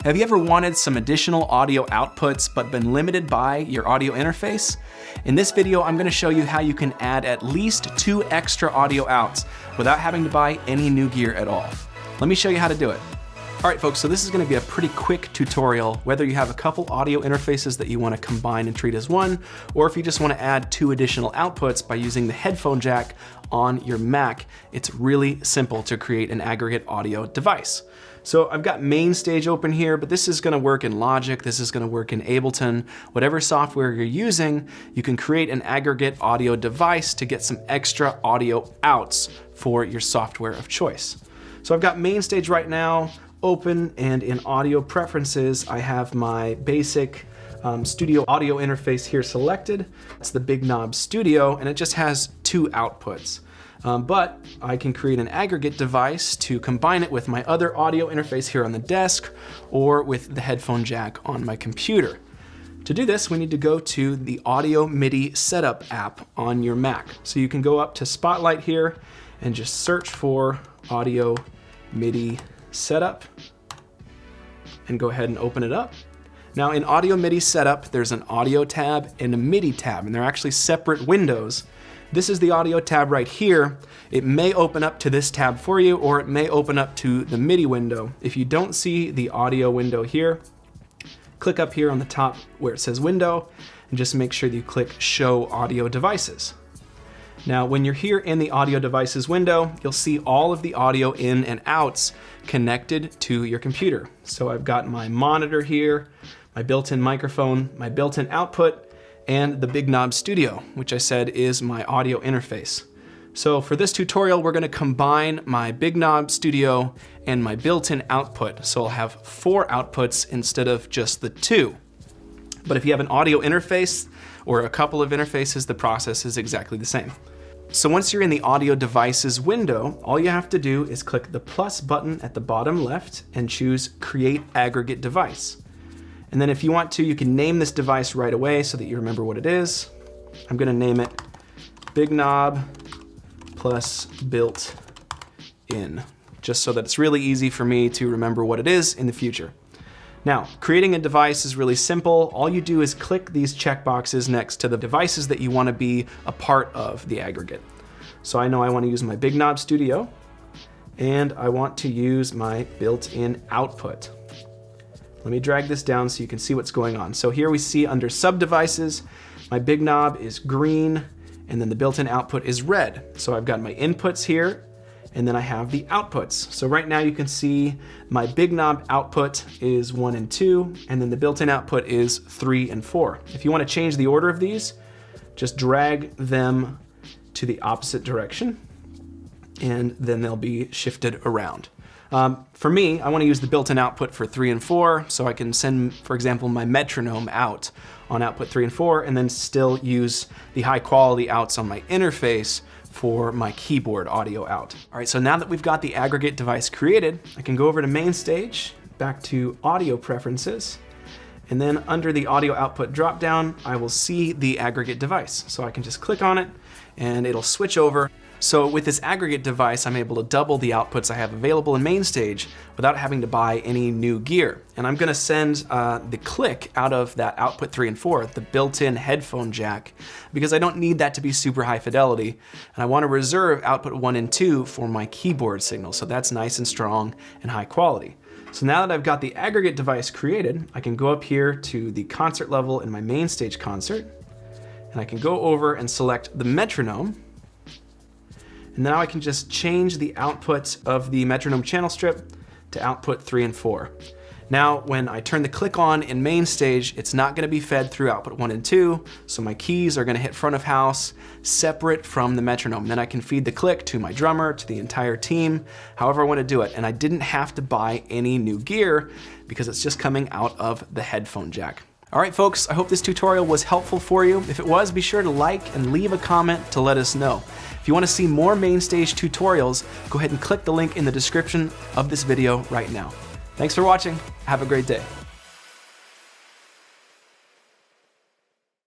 Have you ever wanted some additional audio outputs but been limited by your audio interface? In this video, I'm going to show you how you can add at least 2 extra audio outs without having to buy any new gear at all. Let me show you how to do it. All right, folks, so this is going to be a pretty quick tutorial, whether you have a couple audio interfaces that you want to combine and treat as one, or if you just want to add 2 additional outputs by using the headphone jack on your Mac. It's really simple to create an aggregate audio device. So I've got MainStage open here, but this is going to work in Logic, this is going to work in Ableton. Whatever software you're using, you can create an aggregate audio device to get some extra audio outs for your software of choice. So I've got MainStage right now open, and in audio preferences, I have my basic studio audio interface here selected. It's the Big Knob Studio, and it just has 2 outputs. But I can create an aggregate device to combine it with my other audio interface here on the desk or with the headphone jack on my computer. To do this, we need to go to the Audio Midi Setup app on your Mac. So you can go up to Spotlight here and just search for Audio Midi Setup and go ahead and open it up. Now in Audio Midi Setup, there's an Audio tab and a Midi tab, and they're actually separate windows. This is the Audio tab right here. It may open up to this tab for you, or it may open up to the Midi window. If you don't see the audio window here, click up here on the top where it says Window, and just make sure that you click Show Audio Devices. Now, when you're here in the Audio Devices window, you'll see all of the audio in and outs connected to your computer. So I've got my monitor here, my built-in microphone, my built-in output, and the Big Knob Studio, which I said is my audio interface. So for this tutorial, we're gonna combine my Big Knob Studio and my built-in output. So I'll have 4 outputs instead of just the 2. But if you have an audio interface or a couple of interfaces, the process is exactly the same. So once you're in the Audio Devices window, all you have to do is click the plus button at the bottom left and choose Create Aggregate Device. And then if you want to, you can name this device right away so that you remember what it is. I'm gonna name it Big Knob plus built-in, just so that it's really easy for me to remember what it is in the future. Now, creating a device is really simple. All you do is click these checkboxes next to the devices that you wanna be a part of the aggregate. So I know I wanna use my Big Knob Studio, and I want to use my built-in output. Let me drag this down so you can see what's going on. So here we see under Subdevices, my Big Knob is green, and then the built-in output is red. So I've got my inputs here, and then I have the outputs. So right now you can see my Big Knob output is 1 and 2, and then the built-in output is 3 and 4. If you want to change the order of these, just drag them to the opposite direction, and then they'll be shifted around. For me, I want to use the built-in output for 3 and 4, so I can send, for example, my metronome out on output 3 and 4, and then still use the high quality outs on my interface for my keyboard audio out. All right, so now that we've got the aggregate device created, I can go over to MainStage, back to Audio Preferences, and then under the Audio Output dropdown, I will see the aggregate device. So I can just click on it, and it'll switch over. So with this aggregate device, I'm able to double the outputs I have available in MainStage without having to buy any new gear. And I'm gonna send the click out of that output 3 and 4, the built-in headphone jack, because I don't need that to be super high fidelity. And I wanna reserve output 1 and 2 for my keyboard signal. So that's nice and strong and high quality. So now that I've got the aggregate device created, I can go up here to the concert level in my MainStage concert, and I can go over and select the metronome. And now I can just change the output of the metronome channel strip to output 3 and 4. Now, when I turn the click on in MainStage, it's not gonna be fed through output 1 and 2, so my keys are gonna hit front of house, separate from the metronome. Then I can feed the click to my drummer, to the entire team, however I wanna do it. And I didn't have to buy any new gear because it's just coming out of the headphone jack. All right, folks, I hope this tutorial was helpful for you. If it was, be sure to like and leave a comment to let us know. If you want to see more MainStage tutorials, go ahead and click the link in the description of this video right now. Thanks for watching. Have a great day.